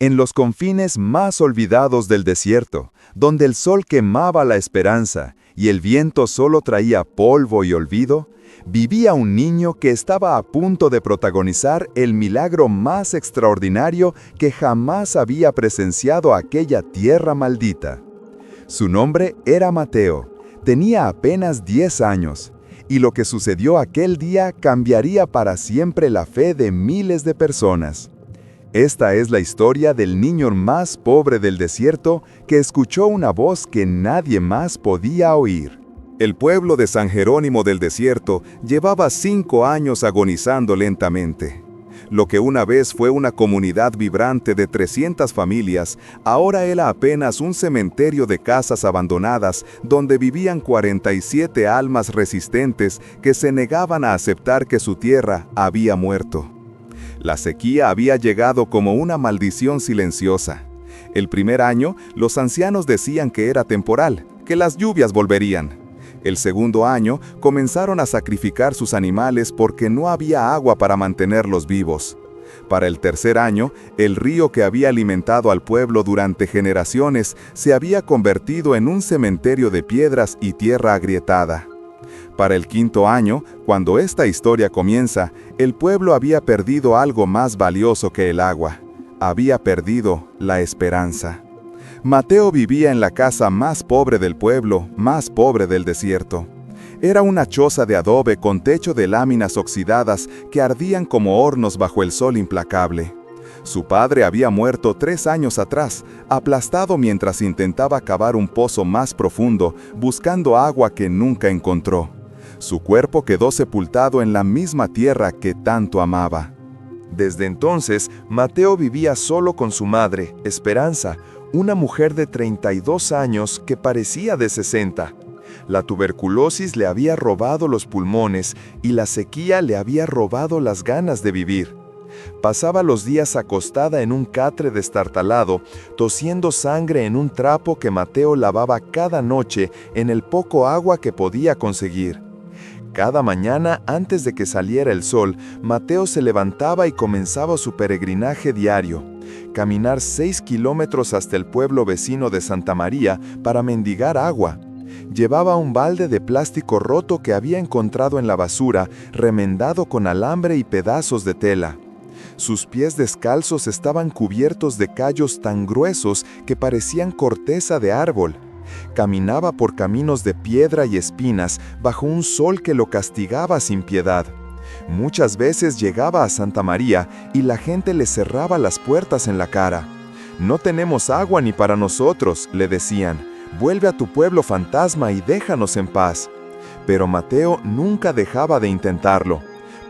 En los confines más olvidados del desierto, donde el sol quemaba la esperanza y el viento solo traía polvo y olvido, vivía un niño que estaba a punto de protagonizar el milagro más extraordinario que jamás había presenciado aquella tierra maldita. Su nombre era Mateo, tenía apenas 10 años, y lo que sucedió aquel día cambiaría para siempre la fe de miles de personas. Esta es la historia del niño más pobre del desierto que escuchó una voz que nadie más podía oír. El pueblo de San Jerónimo del Desierto llevaba 5 años agonizando lentamente. Lo que una vez fue una comunidad vibrante de 300 familias, ahora era apenas un cementerio de casas abandonadas donde vivían 47 almas resistentes que se negaban a aceptar que su tierra había muerto. La sequía había llegado como una maldición silenciosa. El primer año, los ancianos decían que era temporal, que las lluvias volverían. El segundo año, comenzaron a sacrificar sus animales porque no había agua para mantenerlos vivos. Para el tercer año, el río que había alimentado al pueblo durante generaciones se había convertido en un cementerio de piedras y tierra agrietada. Para el quinto año, cuando esta historia comienza, el pueblo había perdido algo más valioso que el agua. Había perdido la esperanza. Mateo vivía en la casa más pobre del pueblo, más pobre del desierto. Era una choza de adobe con techo de láminas oxidadas que ardían como hornos bajo el sol implacable. Su padre había muerto 3 años atrás, aplastado mientras intentaba cavar un pozo más profundo, buscando agua que nunca encontró. Su cuerpo quedó sepultado en la misma tierra que tanto amaba. Desde entonces, Mateo vivía solo con su madre, Esperanza, una mujer de 32 años que parecía de 60. La tuberculosis le había robado los pulmones y la sequía le había robado las ganas de vivir. Pasaba los días acostada en un catre destartalado, tosiendo sangre en un trapo que Mateo lavaba cada noche en el poco agua que podía conseguir. Cada mañana, antes de que saliera el sol, Mateo se levantaba y comenzaba su peregrinaje diario. Caminar 6 kilómetros hasta el pueblo vecino de Santa María para mendigar agua. Llevaba un balde de plástico roto que había encontrado en la basura, remendado con alambre y pedazos de tela. Sus pies descalzos estaban cubiertos de callos tan gruesos que parecían corteza de árbol. Caminaba por caminos de piedra y espinas bajo un sol que lo castigaba sin piedad. Muchas veces llegaba a Santa María y la gente le cerraba las puertas en la cara. «No tenemos agua ni para nosotros», le decían. «Vuelve a tu pueblo fantasma y déjanos en paz». Pero Mateo nunca dejaba de intentarlo,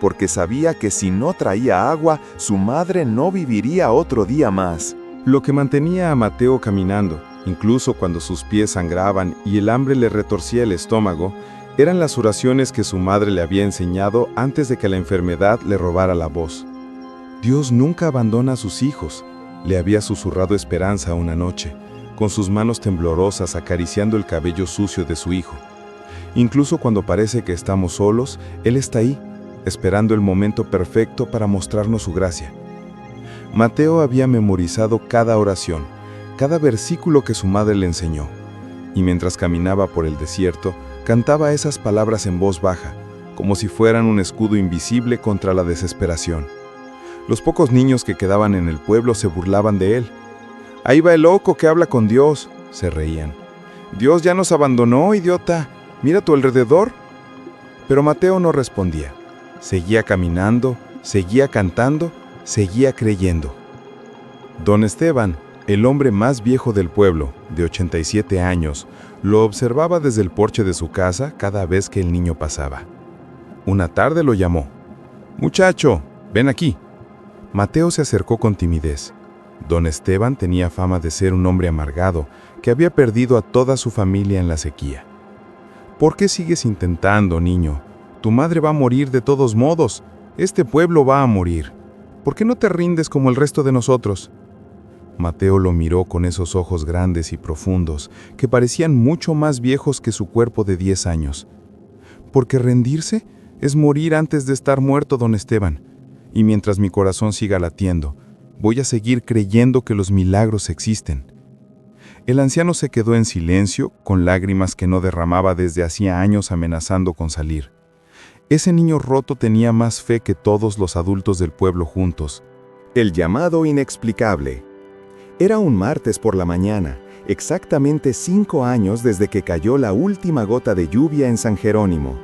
porque sabía que si no traía agua, su madre no viviría otro día más. Lo que mantenía a Mateo caminando, incluso cuando sus pies sangraban y el hambre le retorcía el estómago, eran las oraciones que su madre le había enseñado antes de que la enfermedad le robara la voz. Dios nunca abandona a sus hijos, le había susurrado Esperanza una noche, con sus manos temblorosas acariciando el cabello sucio de su hijo. Incluso cuando parece que estamos solos, Él está ahí, esperando el momento perfecto para mostrarnos su gracia. Mateo había memorizado cada oración, cada versículo que su madre le enseñó, y mientras caminaba por el desierto, cantaba esas palabras en voz baja, como si fueran un escudo invisible contra la desesperación. Los pocos niños que quedaban en el pueblo se burlaban de él. «Ahí va el loco que habla con Dios», se reían. «Dios ya nos abandonó, idiota. Mira a tu alrededor». Pero Mateo no respondía. Seguía caminando, seguía cantando, seguía creyendo. Don Esteban, el hombre más viejo del pueblo, de 87 años, lo observaba desde el porche de su casa cada vez que el niño pasaba. Una tarde lo llamó. «Muchacho, ven aquí». Mateo se acercó con timidez. Don Esteban tenía fama de ser un hombre amargado, que había perdido a toda su familia en la sequía. «¿Por qué sigues intentando, niño? Tu madre va a morir de todos modos. Este pueblo va a morir. ¿Por qué no te rindes como el resto de nosotros?» Mateo lo miró con esos ojos grandes y profundos, que parecían mucho más viejos que su cuerpo de 10 años. «Porque rendirse es morir antes de estar muerto, don Esteban. Y mientras mi corazón siga latiendo, Voy a seguir creyendo que los milagros existen. El anciano se quedó en silencio, con lágrimas que no derramaba desde hacía años amenazando con salir. Ese niño roto tenía más fe que todos los adultos del pueblo juntos. El llamado inexplicable. Era un martes por la mañana, exactamente 5 años desde que cayó la última gota de lluvia en San Jerónimo.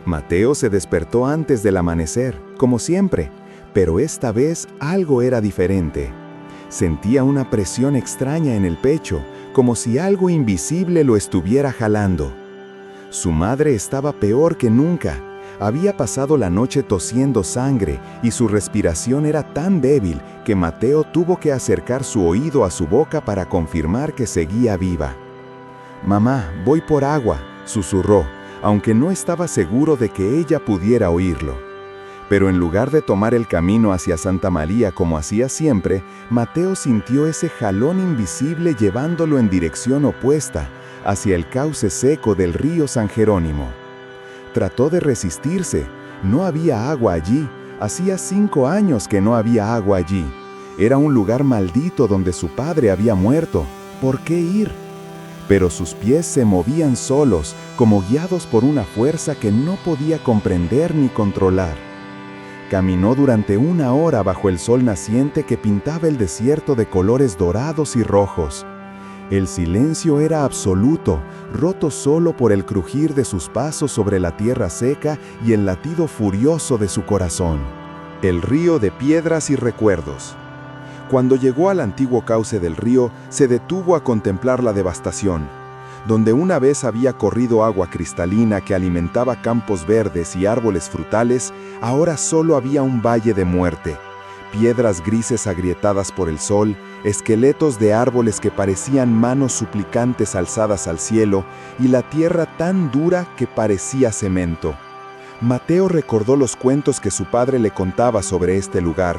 Mateo se despertó antes del amanecer, como siempre, pero esta vez algo era diferente. Sentía una presión extraña en el pecho, como si algo invisible lo estuviera jalando. Su madre estaba peor que nunca. Había pasado la noche tosiendo sangre y su respiración era tan débil que Mateo tuvo que acercar su oído a su boca para confirmar que seguía viva. «Mamá, voy por agua», susurró, aunque no estaba seguro de que ella pudiera oírlo. Pero en lugar de tomar el camino hacia Santa María como hacía siempre, Mateo sintió ese jalón invisible llevándolo en dirección opuesta, hacia el cauce seco del río San Jerónimo. Trató de resistirse. No había agua allí. Hacía 5 años que no había agua allí. Era un lugar maldito donde su padre había muerto. ¿Por qué ir? Pero sus pies se movían solos, como guiados por una fuerza que no podía comprender ni controlar. Caminó durante 1 hora bajo el sol naciente que pintaba el desierto de colores dorados y rojos. El silencio era absoluto, roto solo por el crujir de sus pasos sobre la tierra seca y el latido furioso de su corazón. El río de piedras y recuerdos. Cuando llegó al antiguo cauce del río, se detuvo a contemplar la devastación. Donde una vez había corrido agua cristalina que alimentaba campos verdes y árboles frutales, ahora solo había un valle de muerte. Piedras grises agrietadas por el sol, esqueletos de árboles que parecían manos suplicantes alzadas al cielo, y la tierra tan dura que parecía cemento. Mateo recordó los cuentos que su padre le contaba sobre este lugar.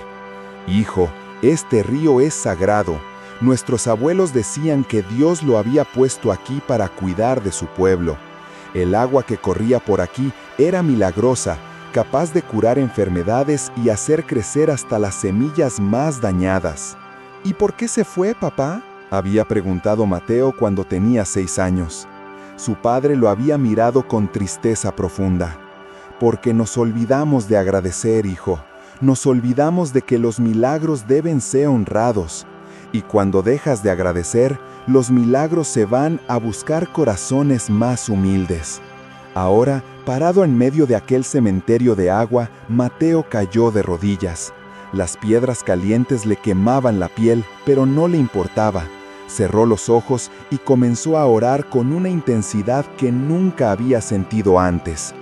«Hijo, este río es sagrado. Nuestros abuelos decían que Dios lo había puesto aquí para cuidar de su pueblo. El agua que corría por aquí era milagrosa, capaz de curar enfermedades y hacer crecer hasta las semillas más dañadas». «¿Y por qué se fue, papá?», había preguntado Mateo cuando tenía 6 años. Su padre lo había mirado con tristeza profunda. «Porque nos olvidamos de agradecer, hijo. Nos olvidamos de que los milagros deben ser honrados. Y cuando dejas de agradecer, los milagros se van a buscar corazones más humildes». Ahora, parado en medio de aquel cementerio de agua, Mateo cayó de rodillas. Las piedras calientes le quemaban la piel, pero no le importaba. Cerró los ojos y comenzó a orar con una intensidad que nunca había sentido antes.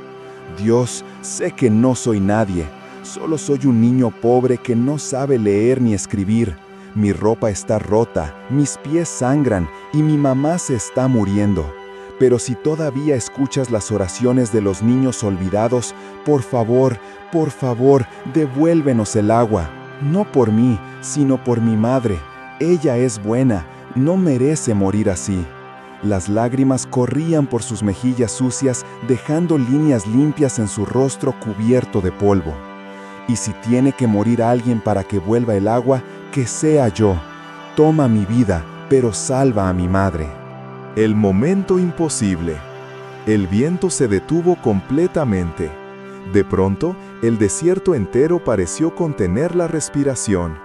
«Dios, sé que no soy nadie. Solo soy un niño pobre que no sabe leer ni escribir. Mi ropa está rota, mis pies sangran y mi mamá se está muriendo. Pero si todavía escuchas las oraciones de los niños olvidados, por favor, devuélvenos el agua. No por mí, sino por mi madre. Ella es buena, no merece morir así». Las lágrimas corrían por sus mejillas sucias, dejando líneas limpias en su rostro cubierto de polvo. «Y si tiene que morir alguien para que vuelva el agua, que sea yo. Toma mi vida, pero salva a mi madre». El momento imposible. El viento se detuvo completamente. De pronto, el desierto entero pareció contener la respiración.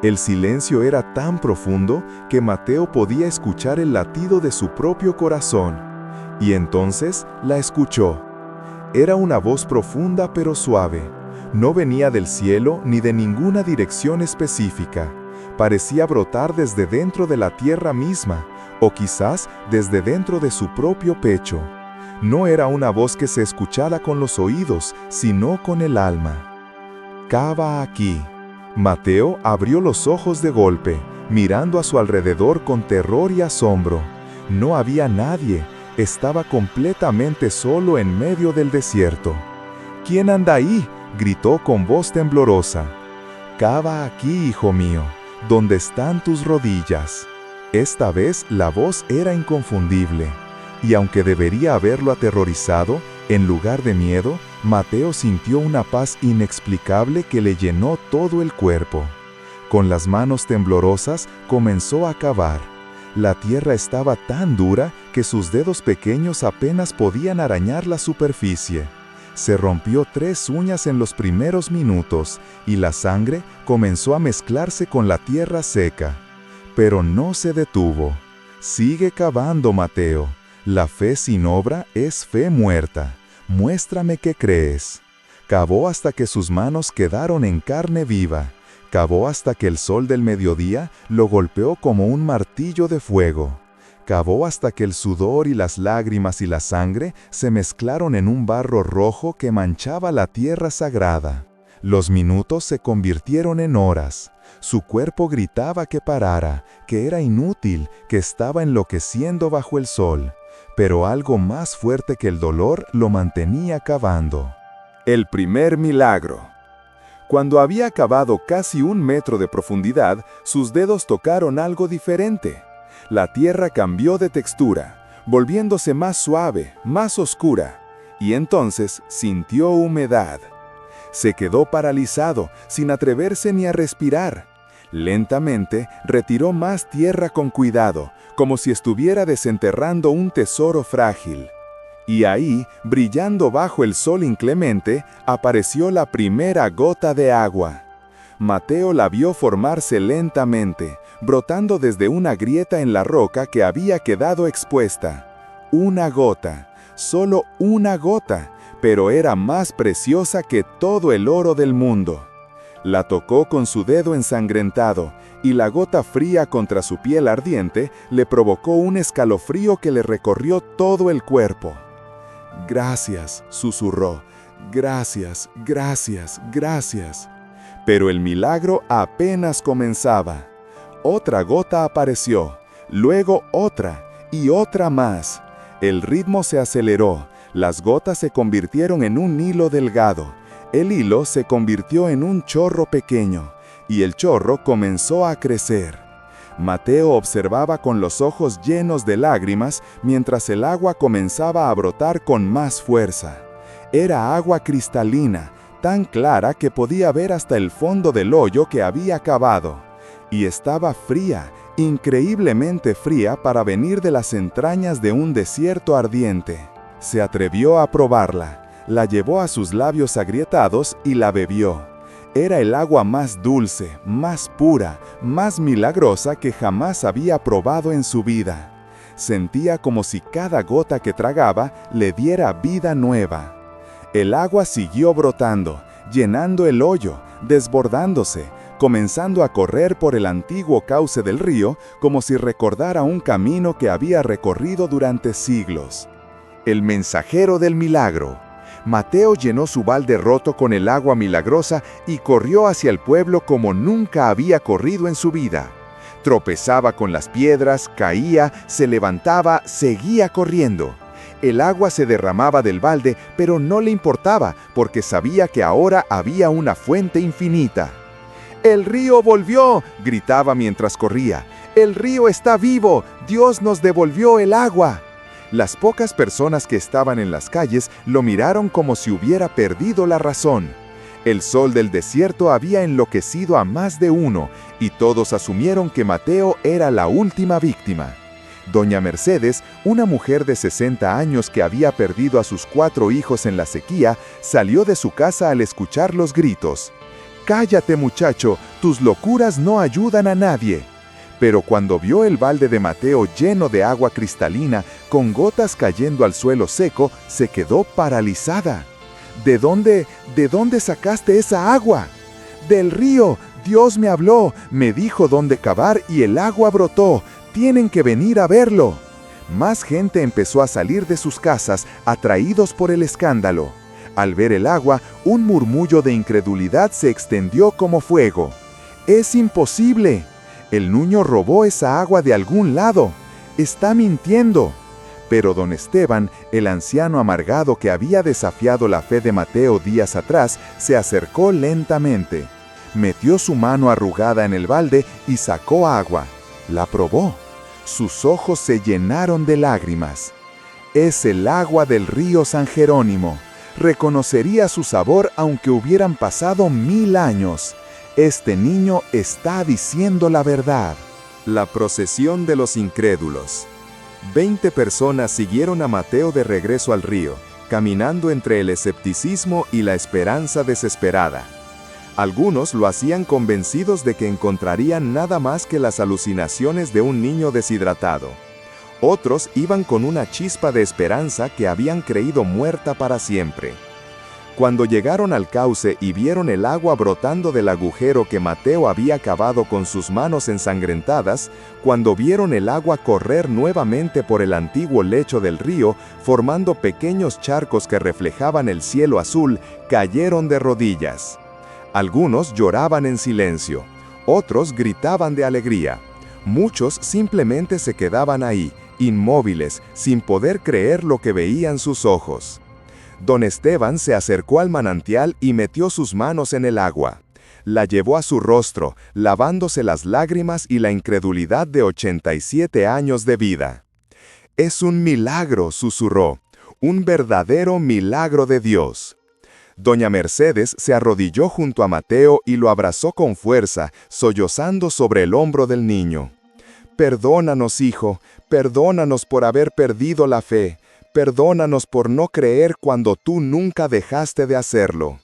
El silencio era tan profundo que Mateo podía escuchar el latido de su propio corazón. Y entonces la escuchó. Era una voz profunda pero suave. No venía del cielo ni de ninguna dirección específica. Parecía brotar desde dentro de la tierra misma, o quizás desde dentro de su propio pecho. No era una voz que se escuchara con los oídos, sino con el alma. «Cava aquí». Mateo abrió los ojos de golpe, mirando a su alrededor con terror y asombro. No había nadie, estaba completamente solo en medio del desierto. «¿Quién anda ahí?», gritó con voz temblorosa. «Cava aquí, hijo mío, donde están tus rodillas». Esta vez la voz era inconfundible, y aunque debería haberlo aterrorizado, en lugar de miedo, Mateo sintió una paz inexplicable que le llenó todo el cuerpo. Con las manos temblorosas comenzó a cavar. La tierra estaba tan dura que sus dedos pequeños apenas podían arañar la superficie. Se rompió 3 uñas en los primeros minutos y la sangre comenzó a mezclarse con la tierra seca. Pero no se detuvo. Sigue cavando, Mateo. La fe sin obra es fe muerta. Muéstrame que crees. Cavó hasta que sus manos quedaron en carne viva. Cavó hasta que el sol del mediodía lo golpeó como un martillo de fuego. Cavó hasta que el sudor y las lágrimas y la sangre se mezclaron en un barro rojo que manchaba la tierra sagrada. Los minutos se convirtieron en horas. Su cuerpo gritaba que parara, que era inútil, que estaba enloqueciendo bajo el sol. Pero algo más fuerte que el dolor lo mantenía cavando. El primer milagro. Cuando había cavado casi 1 metro de profundidad, sus dedos tocaron algo diferente. La tierra cambió de textura, volviéndose más suave, más oscura, y entonces sintió humedad. Se quedó paralizado, sin atreverse ni a respirar. Lentamente retiró más tierra con cuidado, como si estuviera desenterrando un tesoro frágil. Y ahí, brillando bajo el sol inclemente, apareció la primera gota de agua. Mateo la vio formarse lentamente, brotando desde una grieta en la roca que había quedado expuesta. Una gota, solo una gota, pero era más preciosa que todo el oro del mundo. La tocó con su dedo ensangrentado, y la gota fría contra su piel ardiente le provocó un escalofrío que le recorrió todo el cuerpo. «Gracias», susurró, «gracias, gracias, gracias». Pero el milagro apenas comenzaba. Otra gota apareció, luego otra y otra más. El ritmo se aceleró, las gotas se convirtieron en un hilo delgado. El hilo se convirtió en un chorro pequeño, y el chorro comenzó a crecer. Mateo observaba con los ojos llenos de lágrimas mientras el agua comenzaba a brotar con más fuerza. Era agua cristalina, tan clara que podía ver hasta el fondo del hoyo que había cavado. Y estaba fría, increíblemente fría para venir de las entrañas de un desierto ardiente. Se atrevió a probarla, la llevó a sus labios agrietados y la bebió. Era el agua más dulce, más pura, más milagrosa que jamás había probado en su vida. Sentía como si cada gota que tragaba le diera vida nueva. El agua siguió brotando, llenando el hoyo, desbordándose, comenzando a correr por el antiguo cauce del río como si recordara un camino que había recorrido durante siglos. El mensajero del milagro. Mateo llenó su balde roto con el agua milagrosa y corrió hacia el pueblo como nunca había corrido en su vida. Tropezaba con las piedras, caía, se levantaba, seguía corriendo. El agua se derramaba del balde, pero no le importaba, porque sabía que ahora había una fuente infinita. «¡El río volvió!», gritaba mientras corría. «¡El río está vivo! ¡Dios nos devolvió el agua!». Las pocas personas que estaban en las calles lo miraron como si hubiera perdido la razón. El sol del desierto había enloquecido a más de uno, y todos asumieron que Mateo era la última víctima. Doña Mercedes, una mujer de 60 años que había perdido a sus 4 hijos en la sequía, salió de su casa al escuchar los gritos. «¡Cállate, muchacho! ¡Tus locuras no ayudan a nadie!». Pero cuando vio el balde de Mateo lleno de agua cristalina, con gotas cayendo al suelo seco, se quedó paralizada. ¿De dónde sacaste esa agua? «Del río. Dios me habló, me dijo dónde cavar y el agua brotó. Tienen que venir a verlo». Más gente empezó a salir de sus casas, atraídos por el escándalo. Al ver el agua, un murmullo de incredulidad se extendió como fuego. «¡Es imposible! El niño robó esa agua de algún lado. Está mintiendo». Pero don Esteban, el anciano amargado que había desafiado la fe de Mateo días atrás, se acercó lentamente. Metió su mano arrugada en el balde y sacó agua. La probó. Sus ojos se llenaron de lágrimas. «Es el agua del río San Jerónimo. Reconocería su sabor aunque hubieran pasado 1000 años. Este niño está diciendo la verdad. La procesión de los incrédulos. 20 personas siguieron a Mateo de regreso al río, caminando entre el escepticismo y la esperanza desesperada. Algunos lo hacían convencidos de que encontrarían nada más que las alucinaciones de un niño deshidratado. Otros iban con una chispa de esperanza que habían creído muerta para siempre. Cuando llegaron al cauce y vieron el agua brotando del agujero que Mateo había cavado con sus manos ensangrentadas, cuando vieron el agua correr nuevamente por el antiguo lecho del río, formando pequeños charcos que reflejaban el cielo azul, cayeron de rodillas. Algunos lloraban en silencio, otros gritaban de alegría. Muchos simplemente se quedaban ahí, inmóviles, sin poder creer lo que veían sus ojos. Don Esteban se acercó al manantial y metió sus manos en el agua. La llevó a su rostro, lavándose las lágrimas y la incredulidad de 87 años de vida. «Es un milagro», susurró, «un verdadero milagro de Dios». Doña Mercedes se arrodilló junto a Mateo y lo abrazó con fuerza, sollozando sobre el hombro del niño. «Perdónanos, hijo, perdónanos por haber perdido la fe. Perdónanos por no creer cuando tú nunca dejaste de hacerlo».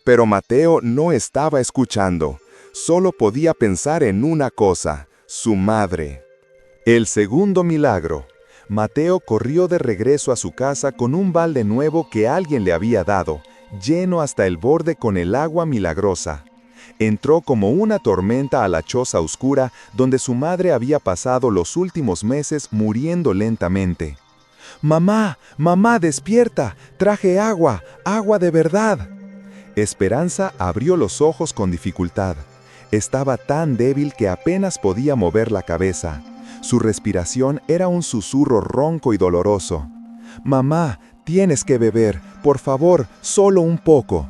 Pero Mateo no estaba escuchando. Solo podía pensar en una cosa: su madre. El segundo milagro. Mateo corrió de regreso a su casa con un balde nuevo que alguien le había dado, lleno hasta el borde con el agua milagrosa. Entró como una tormenta a la choza oscura donde su madre había pasado los últimos meses muriendo lentamente. «Mamá, mamá, despierta, traje agua, agua de verdad». Esperanza abrió los ojos con dificultad. Estaba tan débil que apenas podía mover la cabeza. Su respiración era un susurro ronco y doloroso. «Mamá, tienes que beber, por favor, solo un poco».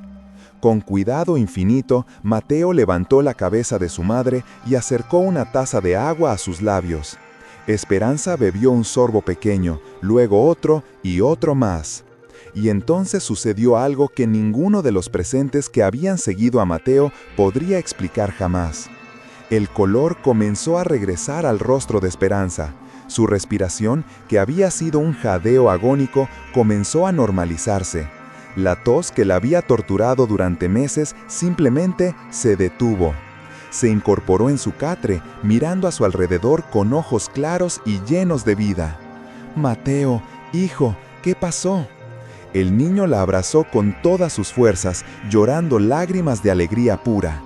Con cuidado infinito, Mateo levantó la cabeza de su madre y acercó una taza de agua a sus labios. Esperanza bebió un sorbo pequeño, luego otro y otro más. Y entonces sucedió algo que ninguno de los presentes que habían seguido a Mateo podría explicar jamás. El color comenzó a regresar al rostro de Esperanza. Su respiración, que había sido un jadeo agónico, comenzó a normalizarse. La tos que la había torturado durante meses simplemente se detuvo. Se incorporó en su catre, mirando a su alrededor con ojos claros y llenos de vida. «Mateo, hijo, ¿qué pasó?». El niño la abrazó con todas sus fuerzas, llorando lágrimas de alegría pura.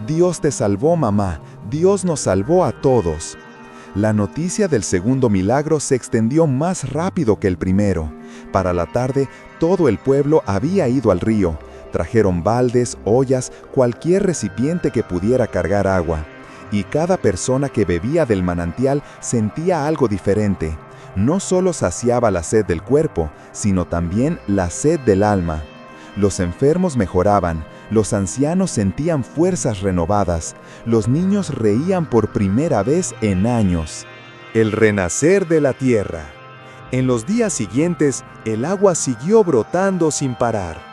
«Dios te salvó, mamá, Dios nos salvó a todos». La noticia del segundo milagro se extendió más rápido que el primero. Para la tarde, todo el pueblo había ido al río. Trajeron baldes, ollas, cualquier recipiente que pudiera cargar agua. Y cada persona que bebía del manantial sentía algo diferente. No solo saciaba la sed del cuerpo, sino también la sed del alma. Los enfermos mejoraban, los ancianos sentían fuerzas renovadas, los niños reían por primera vez en años. El renacer de la tierra. En los días siguientes, el agua siguió brotando sin parar.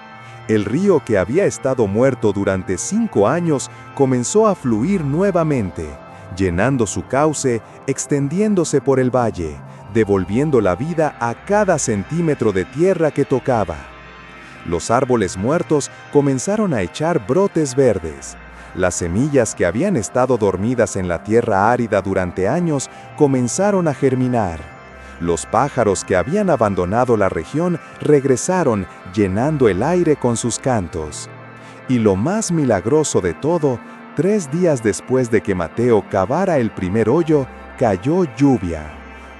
El río que había estado muerto durante 5 años comenzó a fluir nuevamente, llenando su cauce, extendiéndose por el valle, devolviendo la vida a cada centímetro de tierra que tocaba. Los árboles muertos comenzaron a echar brotes verdes. Las semillas que habían estado dormidas en la tierra árida durante años comenzaron a germinar. Los pájaros que habían abandonado la región regresaron, llenando el aire con sus cantos. Y lo más milagroso de todo, 3 días después de que Mateo cavara el primer hoyo, cayó lluvia.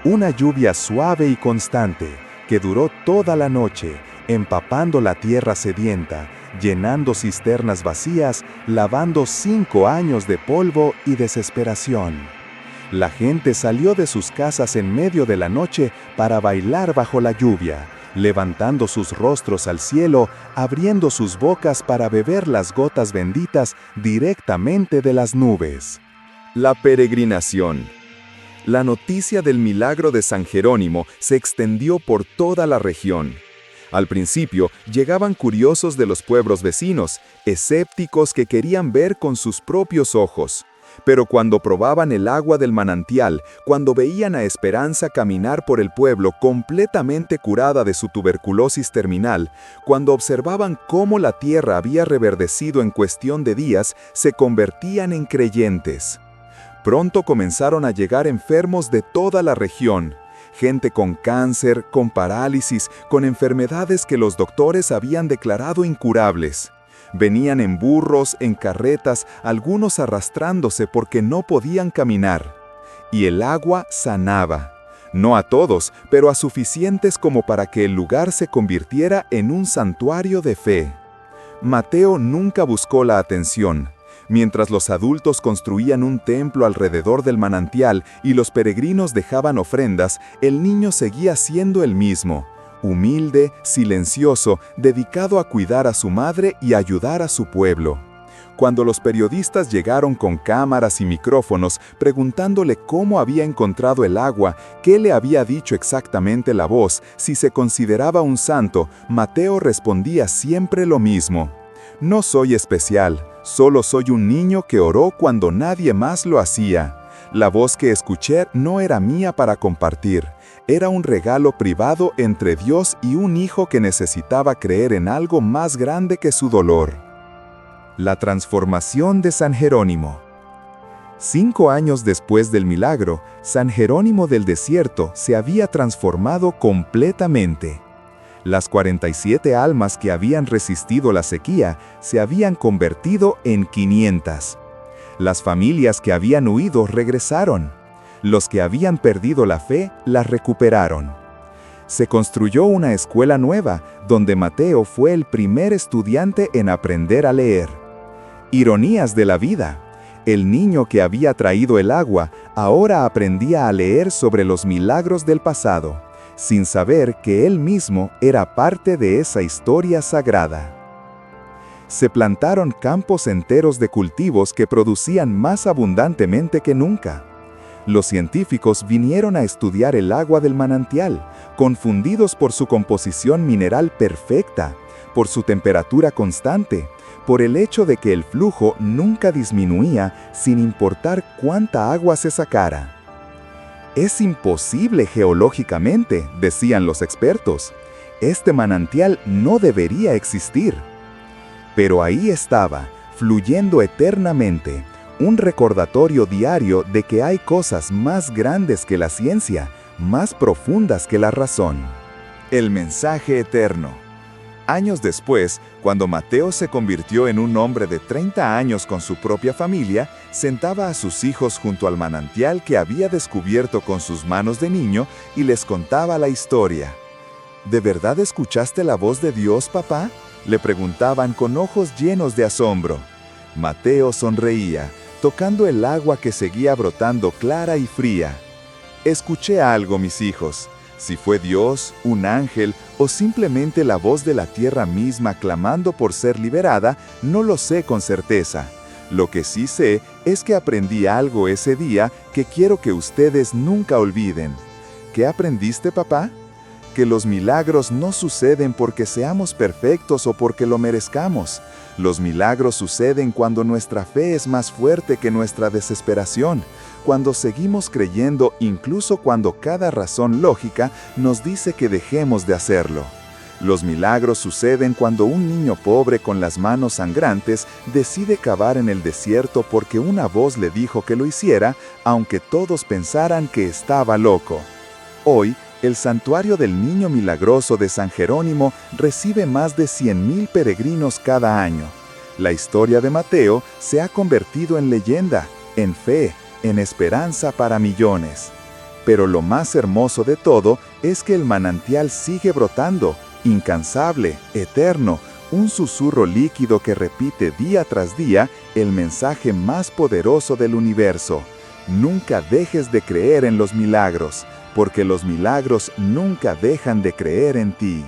Una lluvia suave y constante, que duró toda la noche, empapando la tierra sedienta, llenando cisternas vacías, lavando 5 años de polvo y desesperación. La gente salió de sus casas en medio de la noche para bailar bajo la lluvia, levantando sus rostros al cielo, abriendo sus bocas para beber las gotas benditas directamente de las nubes. La peregrinación. La noticia del milagro de San Jerónimo se extendió por toda la región. Al principio, llegaban curiosos de los pueblos vecinos, escépticos que querían ver con sus propios ojos. Pero cuando probaban el agua del manantial, cuando veían a Esperanza caminar por el pueblo completamente curada de su tuberculosis terminal, cuando observaban cómo la tierra había reverdecido en cuestión de días, se convertían en creyentes. Pronto comenzaron a llegar enfermos de toda la región. Gente con cáncer, con parálisis, con enfermedades que los doctores habían declarado incurables. Venían en burros, en carretas, algunos arrastrándose porque no podían caminar. Y el agua sanaba. No a todos, pero a suficientes como para que el lugar se convirtiera en un santuario de fe. Mateo nunca buscó la atención. Mientras los adultos construían un templo alrededor del manantial y los peregrinos dejaban ofrendas, el niño seguía siendo el mismo. Humilde, silencioso, dedicado a cuidar a su madre y ayudar a su pueblo. Cuando los periodistas llegaron con cámaras y micrófonos preguntándole cómo había encontrado el agua, qué le había dicho exactamente la voz, si se consideraba un santo, Mateo respondía siempre lo mismo: «No soy especial, solo soy un niño que oró cuando nadie más lo hacía. La voz que escuché no era mía para compartir. Era un regalo privado entre Dios y un hijo que necesitaba creer en algo más grande que su dolor». La transformación de San Jerónimo. 5 años después del milagro, San Jerónimo del Desierto se había transformado completamente. Las 47 almas que habían resistido la sequía se habían convertido en 500. Las familias que habían huido regresaron. Los que habían perdido la fe la recuperaron. Se construyó una escuela nueva, donde Mateo fue el primer estudiante en aprender a leer. Ironías de la vida. El niño que había traído el agua ahora aprendía a leer sobre los milagros del pasado, sin saber que él mismo era parte de esa historia sagrada. Se plantaron campos enteros de cultivos que producían más abundantemente que nunca. Los científicos vinieron a estudiar el agua del manantial, confundidos por su composición mineral perfecta, por su temperatura constante, por el hecho de que el flujo nunca disminuía sin importar cuánta agua se sacara. «Es imposible geológicamente», decían los expertos. «Este manantial no debería existir». Pero ahí estaba, fluyendo eternamente, un recordatorio diario de que hay cosas más grandes que la ciencia, más profundas que la razón. El mensaje eterno. Años después, cuando Mateo se convirtió en un hombre de 30 años con su propia familia, sentaba a sus hijos junto al manantial que había descubierto con sus manos de niño y les contaba la historia. «¿De verdad escuchaste la voz de Dios, papá?», le preguntaban con ojos llenos de asombro. Mateo sonreía, tocando el agua que seguía brotando clara y fría. «Escuché algo, mis hijos. Si fue Dios, un ángel o simplemente la voz de la tierra misma clamando por ser liberada, no lo sé con certeza. Lo que sí sé es que aprendí algo ese día que quiero que ustedes nunca olviden». «¿Qué aprendiste, papá?». «Que los milagros no suceden porque seamos perfectos o porque lo merezcamos. Los milagros suceden cuando nuestra fe es más fuerte que nuestra desesperación, cuando seguimos creyendo incluso cuando cada razón lógica nos dice que dejemos de hacerlo. Los milagros suceden cuando un niño pobre con las manos sangrantes decide cavar en el desierto porque una voz le dijo que lo hiciera, aunque todos pensaran que estaba loco. Hoy, el Santuario del Niño Milagroso de San Jerónimo recibe más de 100.000 peregrinos cada año. La historia de Mateo se ha convertido en leyenda, en fe, en esperanza para millones. Pero lo más hermoso de todo es que el manantial sigue brotando, incansable, eterno, un susurro líquido que repite día tras día el mensaje más poderoso del universo. Nunca dejes de creer en los milagros, porque los milagros nunca dejan de creer en ti.